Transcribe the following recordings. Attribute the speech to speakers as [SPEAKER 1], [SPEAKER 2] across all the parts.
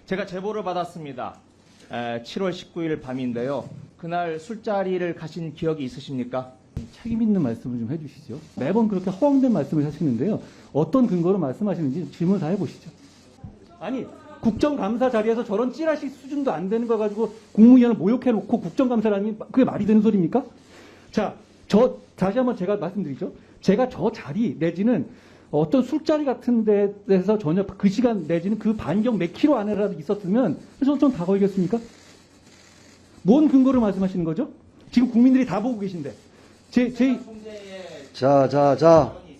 [SPEAKER 1] 제가 제보를 받았습니다. 7월 19일 밤인데요. 그날 술자리를 가신 기억이 있으십니까?
[SPEAKER 2] 책임 있는 말씀을 좀 해주시죠. 매번 그렇게 허황된 말씀을 하시는데요. 어떤 근거로 말씀하시는지 질문을 다 해보시죠. 아니, 국정감사 자리에서 저런 찌라시 수준도 안 되는 거 가지고 국무위원을 모욕해놓고 국정감사라니 그게 말이 되는 소리입니까? 자, 다시 한번 제가 말씀드리죠. 제가 저 자리 내지는 어떤 술자리 같은 데서 전혀 그 시간 내지는 그 반경 몇 킬로 안에라도 있었으면 저는 다 걸겠습니까? 뭔 근거로 말씀하시는 거죠? 지금 국민들이 다 보고 계신데.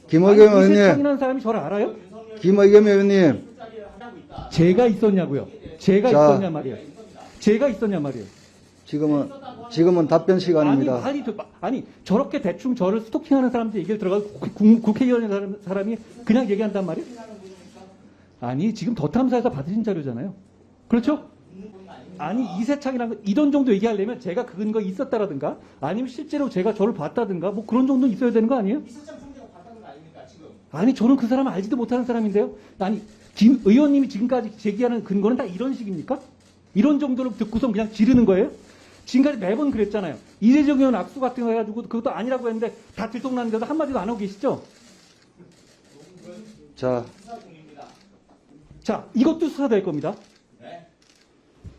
[SPEAKER 3] 김의겸 의원님.
[SPEAKER 2] 이세창이라는 사람이 저를 알아요?
[SPEAKER 3] 김의겸 의원님.
[SPEAKER 2] 제가 있었냐고요? 제가 있었냐 말이에요. 제가 있었냐 말이에요.
[SPEAKER 3] 지금은 답변 시간입니다.
[SPEAKER 2] 아니, 저렇게 대충 저를 스토킹하는 사람들 얘기를 들어가서 국회의원이라는 사람이 그냥 얘기한단 말이에요? 아니, 지금 더 탐사에서 받으신 자료잖아요. 그렇죠? 아니, 이세창이라는 거, 이런 정도 얘기하려면 제가 그 근거 있었다라든가 아니면 실제로 제가 저를 봤다든가 뭐 그런 정도 있어야 되는 거 아니에요?
[SPEAKER 1] 이세창 총재가 봤다는 거 아닙니까, 지금?
[SPEAKER 2] 아니, 저는 그 사람 알지도 못하는 사람인데요. 아니, 김 의원님이 지금까지 제기하는 근거는 다 이런 식입니까? 이런 정도로 듣고선 그냥 지르는 거예요? 지금까지 매번 그랬잖아요. 이재정 의원 악수 같은 거 해가지고 그것도 아니라고 했는데 다 들통났는데도 한마디도 안 하고 계시죠? 자, 이것도 수사될 겁니다.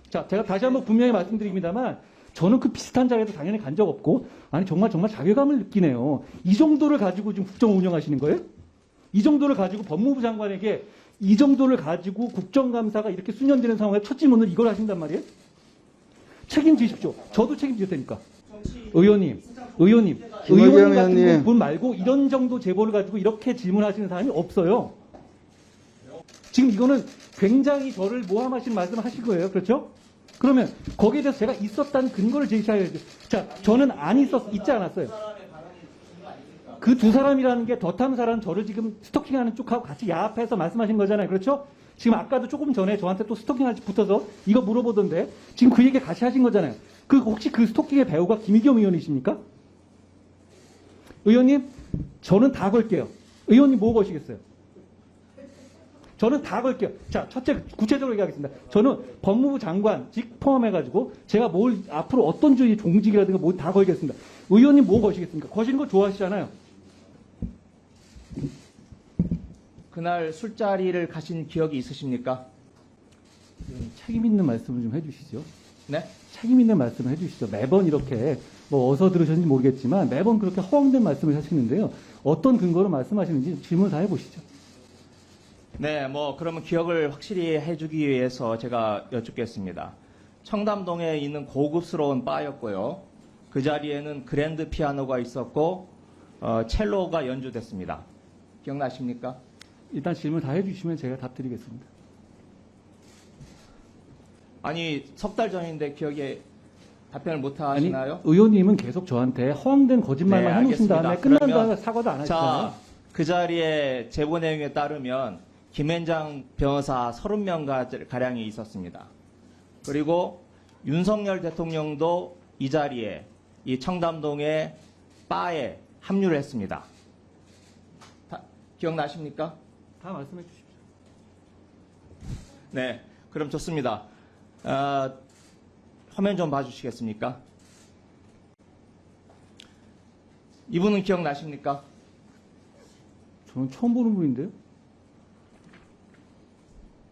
[SPEAKER 2] 자, 제가 다시 한번 분명히 말씀드립니다만 저는 그 비슷한 자리에도 당연히 간 적 없고 아니 정말 자괴감을 느끼네요. 이 정도를 가지고 지금 국정을 운영하시는 거예요? 이 정도를 가지고 법무부 장관에게 이 정도를 가지고 국정감사가 이렇게 수년되는 상황에 첫 질문을 이걸 하신단 말이에요? 책임지십시오. 저도 책임질 테니까. 의원님 같은 분 말고 이런 정도 제보를 가지고 이렇게 질문하시는 사람이 없어요. 지금 이거는 굉장히 저를 모함하시는 말씀을 하신 거예요. 그렇죠? 그러면 거기에 대해서 제가 있었다는 근거를 제시해야죠. 자, 저는 있지 않았어요. 그 두 사람이라는 게 더 탐사라는 저를 지금 스토킹하는 쪽하고 같이 야합해서 말씀하신 거잖아요. 그렇죠? 지금 아까도 조금 전에 저한테 또 스토킹하지 붙어서 이거 물어보던데 지금 그 얘기 같이 하신 거잖아요. 혹시 그 스토킹의 배우가 김의겸 의원이십니까? 의원님, 저는 다 걸게요. 의원님 뭐 거시겠어요? 저는 다 걸게요. 자, 첫째 구체적으로 얘기하겠습니다. 저는 법무부 장관직 포함해가지고 제가 앞으로 어떤 주의 종직이라든가 뭐 다 걸겠습니다. 의원님 뭐 거시겠습니까? 거시는 거 좋아하시잖아요.
[SPEAKER 1] 그날 술자리를 가신 기억이 있으십니까?
[SPEAKER 2] 책임 있는 말씀을 좀 해주시죠.
[SPEAKER 1] 네?
[SPEAKER 2] 책임 있는 말씀을 해주시죠. 매번 이렇게 뭐 어디서 들으셨는지 모르겠지만 매번 그렇게 허황된 말씀을 하시는데요. 어떤 근거로 말씀하시는지 질문을 다 해보시죠.
[SPEAKER 1] 네, 그러면 기억을 확실히 해주기 위해서 제가 여쭙겠습니다. 청담동에 있는 고급스러운 바였고요. 그 자리에는 그랜드 피아노가 있었고 첼로가 연주됐습니다. 기억나십니까?
[SPEAKER 2] 일단 질문 다 해주시면 제가 답 드리겠습니다.
[SPEAKER 1] 아니, 석 달 전인데 기억에 답변을 못 하시나요?
[SPEAKER 2] 아니, 의원님은 계속 저한테 허황된 거짓말만 해놓으신 다음에 끝난 다음에 사과도 안 하시잖아요.
[SPEAKER 1] 자, 그 자리에 제보 내용에 따르면 김앤장 변호사 30명 가량이 있었습니다. 그리고 윤석열 대통령도 이 자리에 이 청담동의 바에 합류를 했습니다. 기억나십니까?
[SPEAKER 2] 다 말씀해 주십시오.
[SPEAKER 1] 네, 그럼 좋습니다. 화면 좀 봐주시겠습니까? 이분은 기억나십니까?
[SPEAKER 2] 저는 처음 보는 분인데요.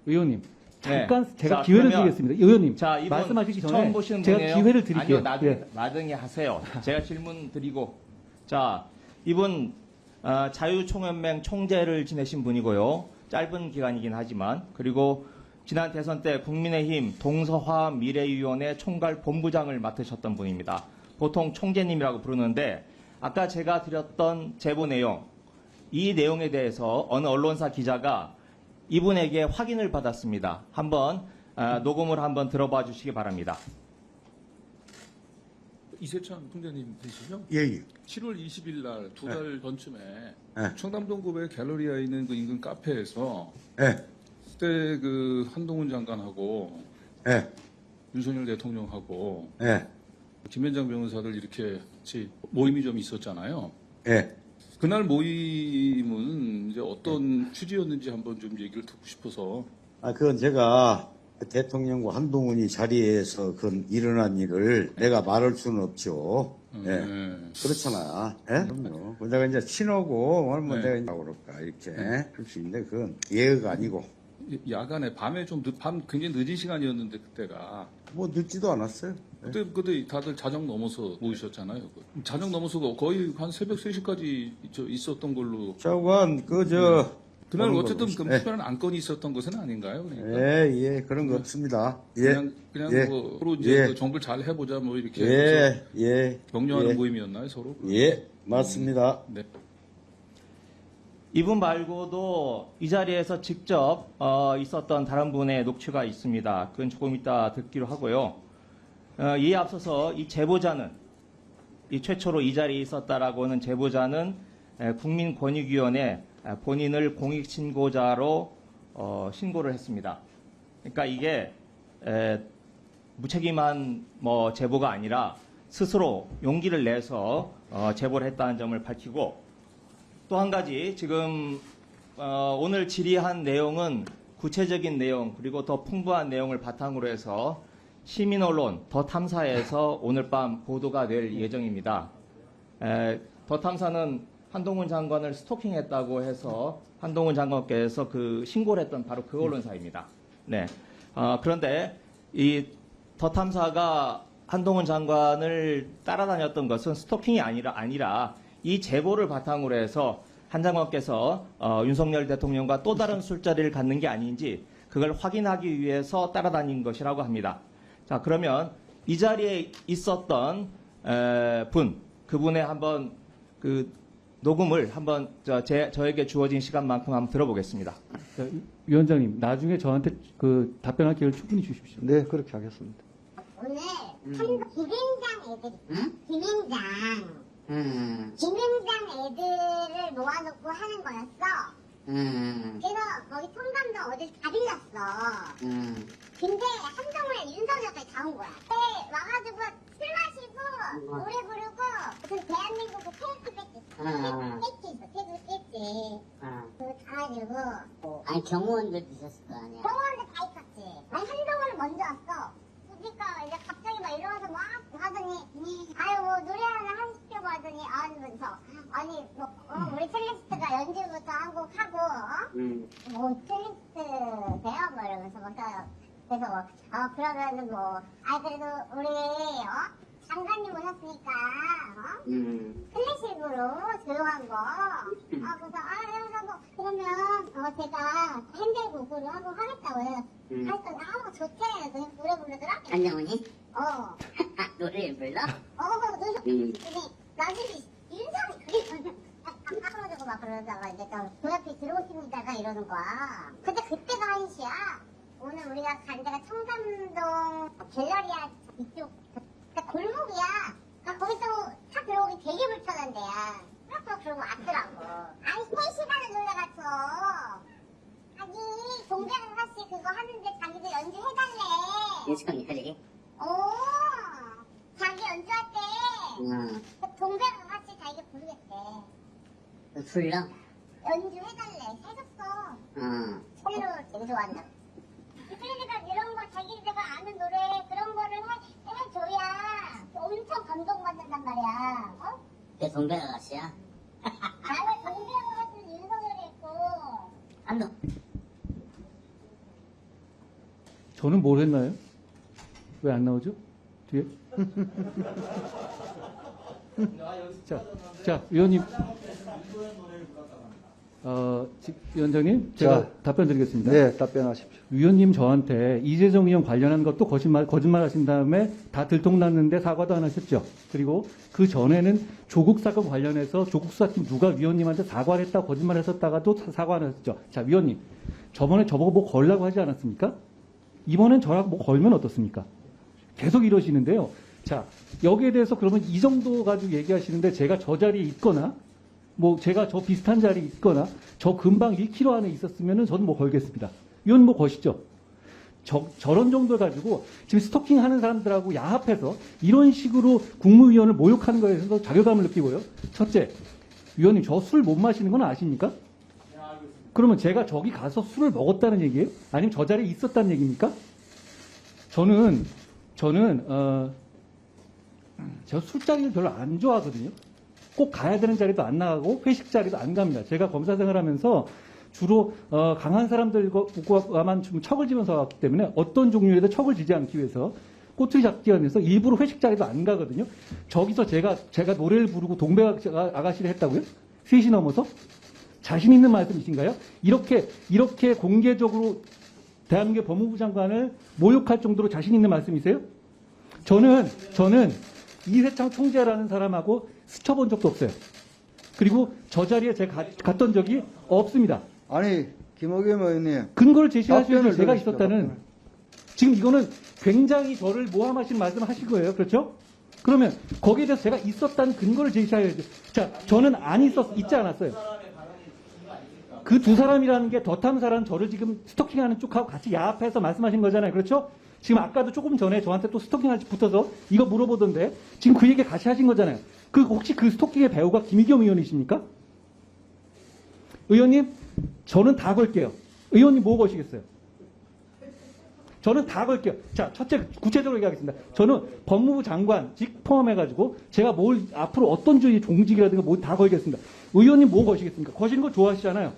[SPEAKER 2] 의원님, 잠깐
[SPEAKER 1] 네.
[SPEAKER 2] 제가
[SPEAKER 1] 자,
[SPEAKER 2] 기회를
[SPEAKER 1] 그러면,
[SPEAKER 2] 드리겠습니다. 의원님,
[SPEAKER 1] 자, 이분
[SPEAKER 2] 말씀하시기
[SPEAKER 1] 처음
[SPEAKER 2] 전에
[SPEAKER 1] 보시는
[SPEAKER 2] 제가
[SPEAKER 1] 분이에요?
[SPEAKER 2] 기회를 드릴게요.
[SPEAKER 1] 아니요,
[SPEAKER 2] 예.
[SPEAKER 1] 나중에 하세요. 제가 질문 드리고. 자, 이분 자유총연맹 총재를 지내신 분이고요. 짧은 기간이긴 하지만. 그리고 지난 대선 때 국민의힘 동서화 미래위원회 총괄 본부장을 맡으셨던 분입니다. 보통 총재님이라고 부르는데 아까 제가 드렸던 제보 내용, 이 내용에 대해서 어느 언론사 기자가 이분에게 확인을 받았습니다. 한번 녹음을 한번 들어봐 주시기 바랍니다.
[SPEAKER 4] 이세창 총재님 되시죠?
[SPEAKER 3] 예.
[SPEAKER 4] 7월 20일 날 두 달 전쯤에
[SPEAKER 3] 네.
[SPEAKER 4] 청담동구의 갤러리아에 있는 그 인근 카페에서
[SPEAKER 3] 예.
[SPEAKER 4] 그때 그 한동훈 장관하고
[SPEAKER 3] 예.
[SPEAKER 4] 윤석열 대통령하고
[SPEAKER 3] 예.
[SPEAKER 4] 김현장 변호사들 이렇게 같이 모임이 좀 있었잖아요.
[SPEAKER 3] 예.
[SPEAKER 4] 그날 모임은 이제 어떤 취지였는지 한번 좀 얘기를 듣고 싶어서.
[SPEAKER 3] 그건 제가
[SPEAKER 5] 대통령과 한동훈이 자리에서 그 일어난 일을 내가 말할 수는 없죠. 예. 그렇잖아. 예? 그럼요. 내가 이제 친하고, 얼마 내가 이제 그럴까, 이렇게 할 수 있는데, 그건 예의가 아니고.
[SPEAKER 4] 야간에 밤에 좀 밤 굉장히 늦은 시간이었는데 그때가
[SPEAKER 5] 뭐 늦지도 않았어요.
[SPEAKER 4] 그때 다들 자정 넘어서 모이셨잖아요. 자정 넘어서 거의 한 새벽 3시까지 있었던 걸로.
[SPEAKER 5] 저건,
[SPEAKER 4] 그날
[SPEAKER 5] 그런
[SPEAKER 4] 어쨌든
[SPEAKER 5] 걸로.
[SPEAKER 4] 그
[SPEAKER 5] 예.
[SPEAKER 4] 특별한 안건이 있었던 것은 아닌가요? 그러니까
[SPEAKER 5] 예, 그런 거 없습니다. 예.
[SPEAKER 4] 그냥
[SPEAKER 5] 예.
[SPEAKER 4] 뭐 서로 이제
[SPEAKER 5] 예.
[SPEAKER 4] 그 정부를 잘 해보자 뭐 이렇게 해서 격려하는
[SPEAKER 5] 예.
[SPEAKER 4] 모임이었나요 서로?
[SPEAKER 5] 예, 맞습니다.
[SPEAKER 4] 네.
[SPEAKER 1] 이분 말고도 이 자리에서 직접 있었던 다른 분의 녹취가 있습니다. 그건 조금 이따 듣기로 하고요. 이에 앞서서 이 제보자는 이 최초로 이 자리에 있었다라고 하는 제보자는 국민권익위원회 본인을 공익신고자로 신고를 했습니다. 그러니까 이게 무책임한 뭐 제보가 아니라 스스로 용기를 내서 제보를 했다는 점을 밝히고, 또 한 가지 지금 오늘 질의한 내용은 구체적인 내용 그리고 더 풍부한 내용을 바탕으로 해서 시민 언론 더 탐사에서 오늘 밤 보도가 될 예정입니다. 더 탐사는 한동훈 장관을 스토킹했다고 해서 한동훈 장관께서 그 신고를 했던 바로 그 언론사입니다. 네. 그런데 이 더 탐사가 한동훈 장관을 따라다녔던 것은 스토킹이 아니라 이 제보를 바탕으로 해서 한 장관께서 윤석열 대통령과 또 다른 술자리를 갖는 게 아닌지 그걸 확인하기 위해서 따라다닌 것이라고 합니다. 자, 그러면 이 자리에 있었던 그분의 한번 그 녹음을 한번 저에게 주어진 시간만큼 한번 들어보겠습니다.
[SPEAKER 2] 자, 위원장님, 나중에 저한테 그 답변할 기회를 충분히 주십시오.
[SPEAKER 3] 네, 그렇게 하겠습니다.
[SPEAKER 6] 오늘 김앤장 애들, 김앤장 애들을 모아놓고 하는 거였어. 그래서 거기 통감도 어딜 다 빌렸어. 근데 한동훈 윤석열까지 다 온 거야. 와가지고 술 마시고 노래 부르고 무슨 대한민국 그 테이프 뺐지. 테이프 뺐지. 그거 가가지고
[SPEAKER 7] 아니 경호원들도 있었을 거 아니야.
[SPEAKER 6] 병원에 다 있었지. 아니 한동훈은 먼저 왔어. 그러니까 이제 갑자기 막 일어나서 막 하더니 아유 뭐 노래 하나 하시려고 하더니 아니 뭐 우리 첼리스트가 연주부터 한 곡 하고 뭐 첼리스트 돼요 뭐 이러면서 막 그래서 그러면은 뭐 그래도 우리 장관님 오셨으니까 클래식으로 조용한 거 그래서 뭐 그러면 제가 핸들곡으로 하고 하겠다고 해요. 그래서 좋대. 그냥 노래 부르더라.
[SPEAKER 7] 한정훈이? 노래를 불러?
[SPEAKER 6] 노래. 근데 나중에 윤석이 그게 깎아가지고 막 그러다가 이제 또 앞에 들어오십니다가 이러는 거야. 근데 그때가 한시야. 오늘 우리가 간 데가 청담동 갤러리아 이쪽 그러니까 골목이야. 그러니까 거기서 차 들어오기 되게 불편한 데야. 그러고 왔더라고. 아니 3시간을 놀러갔어. 아니 동백아가씨 그거 하는데 자기도 연주해달래.
[SPEAKER 7] 윤석열이?
[SPEAKER 6] 자기 연주할 때 동백아가씨 자기가 부르겠대.
[SPEAKER 7] 불러?
[SPEAKER 6] 연주해달래. 해줬어. 새로 되게 좋아한다. 그러니까 이런 거 자기가 아는 노래 그런 거를 해줘야 엄청 감동받는단 말이야.
[SPEAKER 7] 걔 동백아가씨야?
[SPEAKER 6] 아니 동백아가씨는 윤석열이 했고.
[SPEAKER 7] 한동.
[SPEAKER 2] 저는 뭘 했나요? 왜 안 나오죠? 뒤에? 자, 위원님. 위원장님, 제가
[SPEAKER 3] 자,
[SPEAKER 2] 답변 드리겠습니다.
[SPEAKER 3] 네, 답변하십시오.
[SPEAKER 2] 위원님 저한테 이재정 의원 관련한 것도 거짓말 하신 다음에 다 들통났는데 사과도 안 하셨죠. 그리고 그 전에는 조국 사건 관련해서 조국 사건 누가 위원님한테 사과를 했다 거짓말 했었다가도 사과 안 하셨죠. 자, 위원님. 저번에 저보고 뭐 걸라고 하지 않았습니까? 이번엔 저랑 뭐 걸면 어떻습니까? 계속 이러시는데요. 자, 여기에 대해서 그러면 이 정도 가지고 얘기하시는데 제가 저 자리에 있거나 뭐 제가 저 비슷한 자리에 있거나 저 근방 1km 안에 있었으면은 저는 뭐 걸겠습니다. 이건 뭐 것이죠. 저런 정도 가지고 지금 스토킹 하는 사람들하고 야합해서 이런 식으로 국무위원을 모욕하는 거에 대해서 자괴감을 느끼고요. 첫째, 위원님 저 술 못 마시는 건 아십니까? 그러면 제가 저기 가서 술을 먹었다는 얘기예요? 아니면 저 자리에 있었다는 얘기입니까? 저는 제가 술자리를 별로 안 좋아하거든요. 꼭 가야 되는 자리도 안 나가고 회식 자리도 안 갑니다. 제가 검사 생활하면서 주로 강한 사람들과만 좀 척을 지면서 왔기 때문에 어떤 종류에도 척을 지지 않기 위해서 꼬투리 잡기 위해서 일부러 회식 자리도 안 가거든요. 저기서 제가 노래를 부르고 동백 아가씨를 했다고요? 3시 넘어서? 자신 있는 말씀이신가요? 이렇게 공개적으로 대한민국 법무부 장관을 모욕할 정도로 자신 있는 말씀이세요? 저는 이세창 총재라는 사람하고 스쳐본 적도 없어요. 그리고 저 자리에 제가 갔던 적이 없습니다.
[SPEAKER 3] 아니, 김의겸 의원님.
[SPEAKER 2] 근거를 제시하셔야지
[SPEAKER 3] 답변을
[SPEAKER 2] 제가
[SPEAKER 3] 들으십시오,
[SPEAKER 2] 있었다는.
[SPEAKER 3] 답변을.
[SPEAKER 2] 지금 이거는 굉장히 저를 모함하시는 말씀을 하실 거예요. 그렇죠? 그러면 거기에 대해서 제가 있었다는 근거를 제시하셔야죠. 자, 저는 있지 않았어요. 그 두 사람이라는 게 더 탐사라는 저를 지금 스토킹하는 쪽하고 같이 야합해서 말씀하신 거잖아요. 그렇죠? 지금 아까도 조금 전에 저한테 또 스토킹하지 붙어서 이거 물어보던데 지금 그 얘기 같이 하신 거잖아요. 혹시 그 스토킹의 배우가 김의겸 의원이십니까? 의원님, 저는 다 걸게요. 의원님 뭐 거시겠어요? 저는 다 걸게요. 자, 첫째 구체적으로 얘기하겠습니다. 저는 법무부 장관직 포함해가지고 제가 앞으로 어떤 주의 종직이라든가 뭐 다 걸겠습니다. 의원님 뭐 거시겠습니까? 거시는 거 좋아하시잖아요.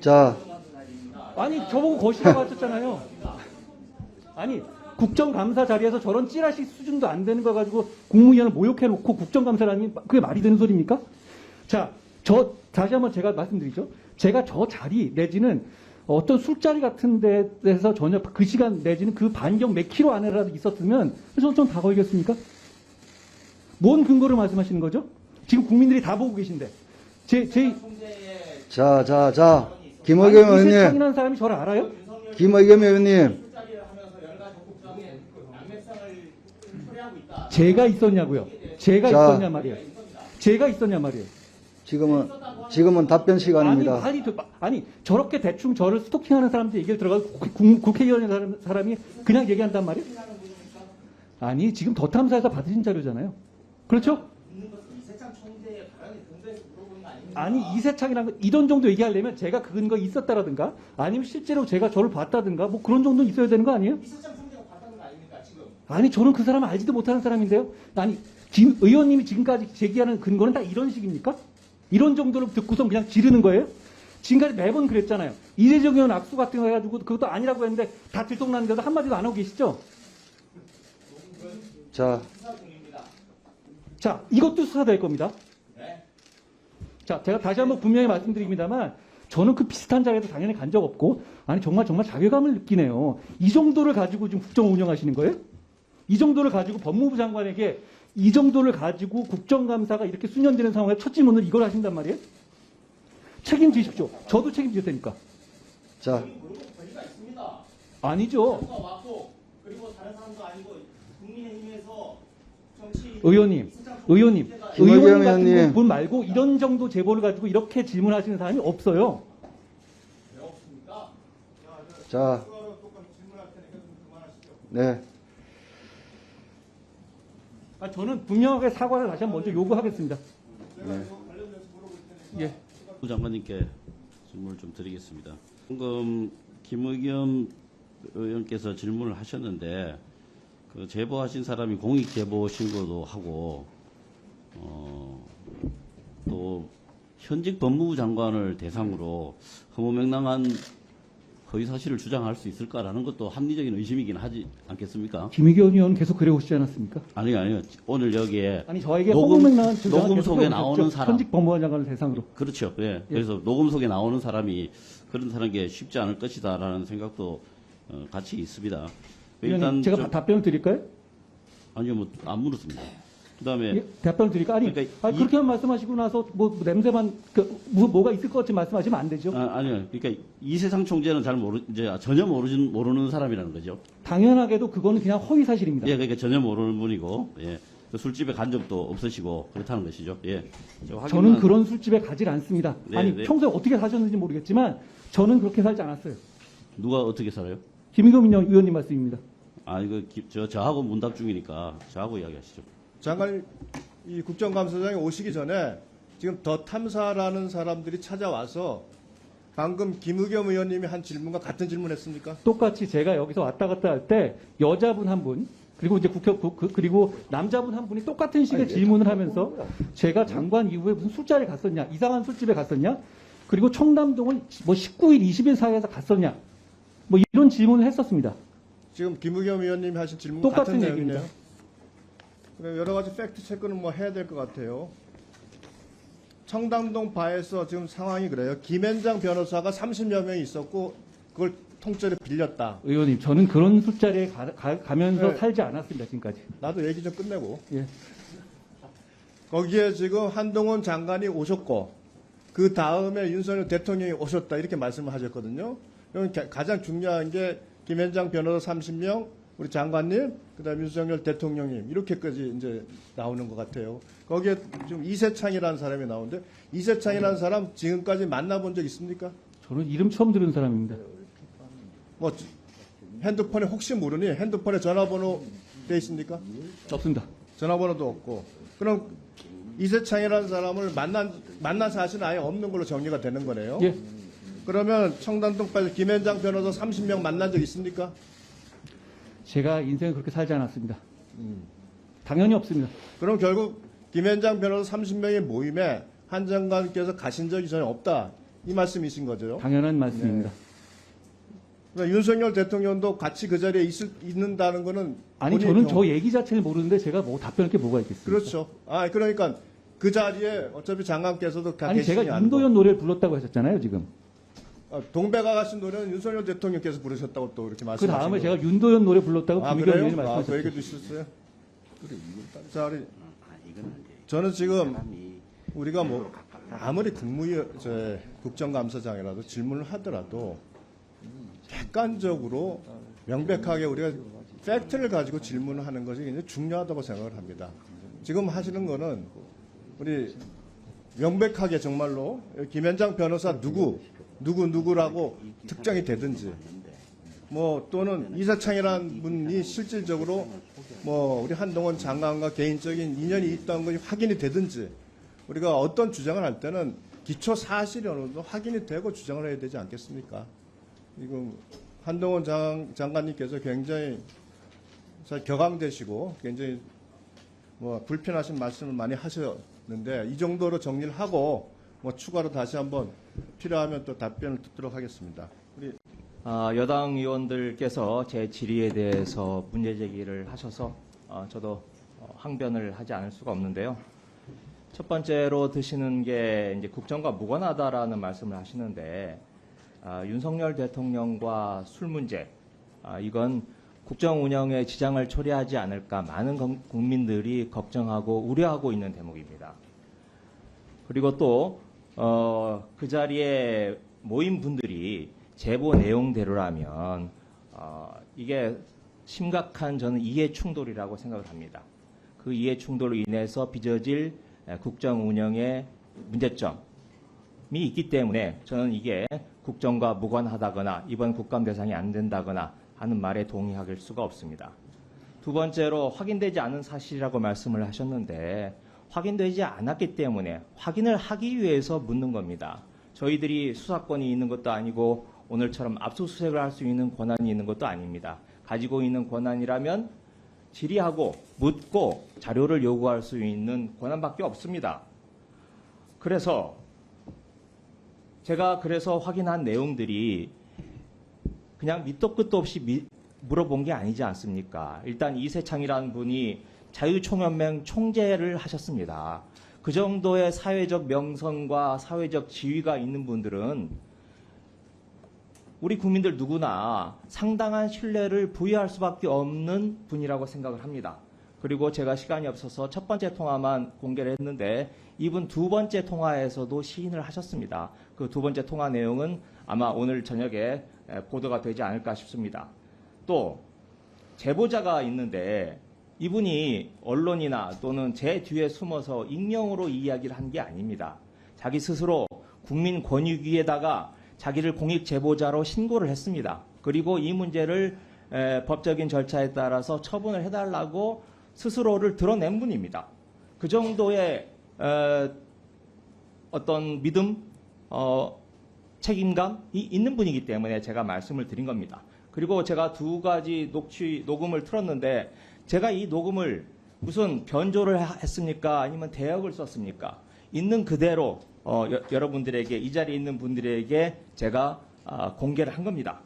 [SPEAKER 3] 자,
[SPEAKER 2] 아니, 저보고 거시라고 하셨잖아요. 아니, 국정감사 자리에서 저런 찌라시 수준도 안 되는 거 가지고 국무위원을 모욕해놓고 국정감사라니 그게 말이 되는 소리입니까? 자, 다시 한번 제가 말씀드리죠. 제가 저 자리 내지는 어떤 술자리 같은 데에서 전혀 그 시간 내지는 그 반경 몇 킬로 안에라도 있었으면 저는 다 걸겠습니까? 뭔 근거를 말씀하시는 거죠? 지금 국민들이 다 보고 계신데.
[SPEAKER 3] 자. 김의겸 의원님.
[SPEAKER 2] 이세창이라는 사람이 저를 알아요?
[SPEAKER 3] 김의겸 의원님.
[SPEAKER 2] 제가 있었냐고요? 제가
[SPEAKER 3] 자.
[SPEAKER 2] 있었냐 말이에요. 제가 있었냐 말이에요.
[SPEAKER 3] 지금은 답변 시간입니다.
[SPEAKER 2] 아니, 저렇게 대충 저를 스토킹하는 사람들 얘기를 들어가서 국회의원이라는 사람이 그냥 얘기한단 말이에요? 아니, 지금 더 탐사에서 받으신 자료잖아요. 그렇죠? 아니, 이세창이라는 거 이런 정도 얘기하려면 제가 그 근거 있었다라든가 아니면 실제로 제가 저를 봤다든가 뭐 그런 정도는 있어야 되는 거 아니에요? 아니, 저는 그 사람을 알지도 못하는 사람인데요. 아니, 김 의원님이 지금까지 제기하는 근거는 다 이런 식입니까? 이런 정도로 듣고선 그냥 지르는 거예요? 지금까지 매번 그랬잖아요. 이재정 의원 악수 같은 거 해가지고 그것도 아니라고 했는데 다 들통났는데도 한마디도 안 하고 계시죠?
[SPEAKER 3] 자,
[SPEAKER 2] 이것도 수사될 겁니다. 자, 제가 다시 한번 분명히 말씀드립니다만 저는 그 비슷한 자리에도 당연히 간 적 없고 아니 정말 자괴감을 느끼네요. 이 정도를 가지고 지금 국정을 운영하시는 거예요? 이 정도를 가지고 법무부 장관에게 이 정도를 가지고 국정감사가 이렇게 수년되는 상황에 첫 질문을 이걸 하신단 말이에요? 책임지십시오. 저도 책임질 테니까.
[SPEAKER 3] 자,
[SPEAKER 2] 아니죠. 의원님
[SPEAKER 3] 김의겸
[SPEAKER 2] 같은
[SPEAKER 3] 의원님.
[SPEAKER 2] 분 말고 이런 정도 제보를 가지고 이렇게 질문하시는 사람이 없어요.
[SPEAKER 3] 자. 네.
[SPEAKER 2] 저는 분명하게 사과를 다시 한번 먼저 요구하겠습니다. 예.
[SPEAKER 8] 부 장관님께 질문을 좀 드리겠습니다. 방금 김의겸 의원께서 질문을 하셨는데 그 제보하신 사람이 공익 제보 신고도 하고 또 현직 법무부 장관을 대상으로 허무맹랑한 허위 사실을 주장할 수 있을까라는 것도 합리적인 의심이긴 하지 않겠습니까?
[SPEAKER 2] 김의겸 의원 계속 그래 오시지 않았습니까?
[SPEAKER 8] 아니요. 오늘 여기에
[SPEAKER 2] 아니 저에게
[SPEAKER 8] 녹음-
[SPEAKER 2] 허무맹랑한
[SPEAKER 8] 녹음 속에 나오는 사람.
[SPEAKER 2] 현직 법무부 장관을 대상으로.
[SPEAKER 8] 그렇죠. 예. 그래서 녹음 속에 나오는 사람이 그런 사는 게 쉽지 않을 것이다라는 생각도 같이 있습니다.
[SPEAKER 2] 의원님, 제가 답변을 드릴까요?
[SPEAKER 8] 아니요, 뭐 안 물었습니다. 그다음에
[SPEAKER 2] 예, 답변을 드릴까? 아니,
[SPEAKER 8] 그러니까
[SPEAKER 2] 그렇게 말씀하시고 나서 뭐 냄새만 뭐가 있을 것 같이 말씀하시면 안 되죠.
[SPEAKER 8] 아니요. 그러니까 이세상 총재는 전혀 모르는 사람이라는 거죠.
[SPEAKER 2] 당연하게도 그거는 그냥 허위 사실입니다.
[SPEAKER 8] 예, 그러니까 전혀 모르는 분이고, 예. 그 술집에 간 적도 없으시고 그렇다는 것이죠. 예.
[SPEAKER 2] 저는 그런 술집에 가질 않습니다.
[SPEAKER 8] 네,
[SPEAKER 2] 아니
[SPEAKER 8] 네.
[SPEAKER 2] 평소에 어떻게 사셨는지 모르겠지만 저는 그렇게 살지 않았어요.
[SPEAKER 8] 누가 어떻게 살아요?
[SPEAKER 2] 김의겸 의원님 말씀입니다.
[SPEAKER 8] 저하고 문답 중이니까 저하고 이야기하시죠.
[SPEAKER 9] 장관, 이 국정감사장이 오시기 전에 지금 더 탐사라는 사람들이 찾아와서 방금 김의겸 의원님이 한 질문과 같은 질문했습니까?
[SPEAKER 2] 똑같이 제가 여기서 왔다 갔다 할 때 여자분 한 분, 그리고 이제 그리고 남자분 한 분이 똑같은 식의 질문을 하면서 제가 장관 이후에 무슨 술자리에 갔었냐, 이상한 술집에 갔었냐, 그리고 청담동을 뭐 19일, 20일 사이에서 갔었냐, 뭐 이런 질문을 했었습니다.
[SPEAKER 9] 지금 김의겸 의원님이 하신 질문
[SPEAKER 2] 똑같은
[SPEAKER 9] 같은
[SPEAKER 2] 얘기입니다.
[SPEAKER 9] 내용이네요. 그래, 여러 가지 팩트 체크는 뭐 해야 될 것 같아요. 청담동 바에서 지금 상황이 그래요. 김앤장 변호사가 30여 명이 있었고 그걸 통째로 빌렸다.
[SPEAKER 2] 의원님, 저는 그런 술자리에 가면서
[SPEAKER 9] 네.
[SPEAKER 2] 살지 않았습니다, 지금까지.
[SPEAKER 9] 나도 얘기 좀 끝내고.
[SPEAKER 2] 예.
[SPEAKER 9] 거기에 지금 한동훈 장관이 오셨고 그 다음에 윤석열 대통령이 오셨다 이렇게 말씀을 하셨거든요. 그럼 가장 중요한 게 김앤장 변호사 30명, 우리 장관님, 그다음 윤석열 대통령님 이렇게까지 이제 나오는 것 같아요. 거기에 지금 이세창이라는 사람이 나오는데 이세창이라는 사람 지금까지 만나본 적 있습니까?
[SPEAKER 2] 저는 이름 처음 들은 사람입니다.
[SPEAKER 9] 뭐 핸드폰에 혹시 모르니 핸드폰에 전화번호 돼 있습니까?
[SPEAKER 2] 없습니다.
[SPEAKER 9] 전화번호도 없고. 그럼 이세창이라는 사람을 만난 사실은 아예 없는 걸로 정리가 되는 거네요.
[SPEAKER 2] 예.
[SPEAKER 9] 그러면 청담동 바에서 김앤장 변호사 30명 만난 적 있습니까?
[SPEAKER 2] 제가 인생을 그렇게 살지 않았습니다. 당연히 없습니다.
[SPEAKER 9] 그럼 결국 김앤장 변호사 30명의 모임에 한 장관께서 가신 적이 전혀 없다. 이 말씀이신 거죠?
[SPEAKER 2] 당연한 말씀입니다.
[SPEAKER 9] 그러니까 윤석열 대통령도 같이 그 자리에 있는다는 거는
[SPEAKER 2] 아니,
[SPEAKER 9] 본인의
[SPEAKER 2] 저는
[SPEAKER 9] 경우-
[SPEAKER 2] 저 얘기 자체를 모르는데 제가 뭐 답변할 게 뭐가 있겠습니까?
[SPEAKER 9] 그렇죠. 아, 그러니까 그 자리에 어차피 장관께서도
[SPEAKER 2] 아니,
[SPEAKER 9] 계시지
[SPEAKER 2] 제가
[SPEAKER 9] 않고.
[SPEAKER 2] 윤도현 노래를 불렀다고 하셨잖아요, 지금.
[SPEAKER 9] 동백아 가신 노래는 윤석열 대통령께서 부르셨다고 또 이렇게
[SPEAKER 2] 그
[SPEAKER 9] 말씀하시고.
[SPEAKER 2] 다음에 제가 윤도현 노래 불렀다고
[SPEAKER 9] 아,
[SPEAKER 2] 김의겸
[SPEAKER 9] 그래요?
[SPEAKER 2] 의원이
[SPEAKER 9] 아, 그
[SPEAKER 2] 말씀하셨어요.
[SPEAKER 9] 얘기도 있었어요? 자, 우리 저는 지금 우리가 뭐 아무리 국정감사장이라도 질문을 하더라도 객관적으로 명백하게 우리가 팩트를 가지고 질문을 하는 것이 굉장히 중요하다고 생각을 합니다. 지금 하시는 거는 우리 명백하게 정말로 김앤장 변호사 누구라고 특정이 되든지 뭐 또는 이사창이라는 분이 실질적으로 뭐 우리 한동훈 장관과 개인적인 인연이 있다는 것이 확인이 되든지 우리가 어떤 주장을 할 때는 기초 사실이 어느 정도 확인이 되고 주장을 해야 되지 않겠습니까? 지금 한동훈 장관님께서 굉장히 잘 격앙되시고 굉장히 뭐 불편하신 말씀을 많이 하셨는데 이 정도로 정리를 하고 뭐 추가로 다시 한번 필요하면 또 답변을 듣도록 하겠습니다. 우리
[SPEAKER 1] 여당 의원들께서 제 질의에 대해서 문제 제기를 하셔서 저도 항변을 하지 않을 수가 없는데요. 첫 번째로 드시는 게 이제 국정과 무관하다라는 말씀을 하시는데 윤석열 대통령과 술 문제 이건 국정 운영에 지장을 초래하지 않을까 많은 국민들이 걱정하고 우려하고 있는 대목입니다. 그리고 또 그 자리에 모인 분들이 제보 내용대로라면 이게 심각한 저는 이해 충돌이라고 생각을 합니다. 그 이해 충돌로 인해서 빚어질 국정 운영의 문제점이 있기 때문에 저는 이게 국정과 무관하다거나 이번 국감 대상이 안 된다거나 하는 말에 동의할 수가 없습니다. 두 번째로 확인되지 않은 사실이라고 말씀을 하셨는데 확인되지 않았기 때문에 확인을 하기 위해서 묻는 겁니다. 저희들이 수사권이 있는 것도 아니고 오늘처럼 압수수색을 할 수 있는 권한이 있는 것도 아닙니다. 가지고 있는 권한이라면 질의하고 묻고 자료를 요구할 수 있는 권한밖에 없습니다. 그래서 제가 확인한 내용들이 그냥 밑도 끝도 없이 물어본 게 아니지 않습니까? 일단 이세창이라는 분이 자유총연맹 총재를 하셨습니다. 그 정도의 사회적 명성과 사회적 지위가 있는 분들은 우리 국민들 누구나 상당한 신뢰를 부여할 수밖에 없는 분이라고 생각을 합니다. 그리고 제가 시간이 없어서 첫 번째 통화만 공개를 했는데 이분 두 번째 통화에서도 시인을 하셨습니다. 그 두 번째 통화 내용은 아마 오늘 저녁에 보도가 되지 않을까 싶습니다. 또 제보자가 있는데 이분이 언론이나 또는 제 뒤에 숨어서 익명으로 이야기를 한 게 아닙니다. 자기 스스로 국민권익위에다가 자기를 공익 제보자로 신고를 했습니다. 그리고 이 문제를 법적인 절차에 따라서 처분을 해달라고 스스로를 드러낸 분입니다. 그 정도의 어떤 믿음, 책임감이 있는 분이기 때문에 제가 말씀을 드린 겁니다. 그리고 제가 두 가지 녹음을 틀었는데 제가 이 녹음을 무슨 변조를 했습니까? 아니면 대역을 썼습니까? 있는 그대로 여러분들에게 이 자리에 있는 분들에게 제가 공개를 한 겁니다.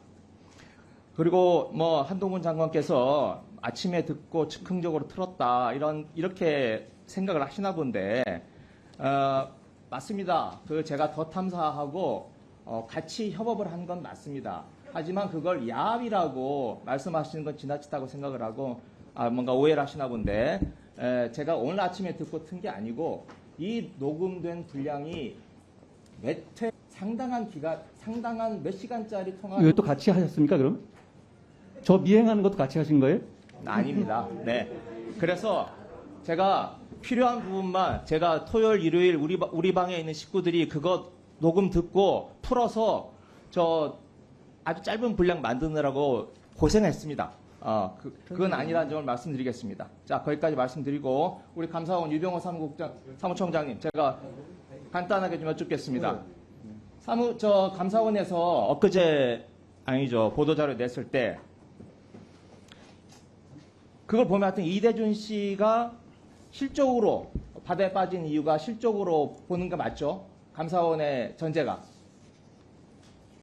[SPEAKER 1] 그리고 뭐 한동훈 장관께서 아침에 듣고 즉흥적으로 틀었다 이렇게 생각을 하시나 본데 맞습니다. 그 제가 더 탐사하고 같이 협업을 한 건 맞습니다. 하지만 그걸 야합이라고 말씀하시는 건 지나치다고 생각을 하고 뭔가 오해를 하시나 본데 제가 오늘 아침에 듣고 튼 게 아니고 이 녹음된 분량이 몇 회 상당한 몇 시간짜리 통화
[SPEAKER 2] 이거 또 같이 하셨습니까, 그럼? 저 미행하는 것도 같이 하신 거예요?
[SPEAKER 1] 아닙니다. 네. 그래서 제가 필요한 부분만 제가 토요일, 일요일 우리 방에 있는 식구들이 그거 녹음 듣고 풀어서 저 아주 짧은 분량 만드느라고 고생했습니다. 그건 아니라는 점을 말씀드리겠습니다. 자, 거기까지 말씀드리고 우리 감사원 유병호 사무총장님 제가 간단하게 좀 여쭙겠습니다. 감사원에서 엊그제 아니죠 보도자료 냈을 때 그걸 보면 하여튼 이대준 씨가 실적으로 바다에 빠진 이유가 실적으로 보는 게 맞죠? 감사원의 전제가.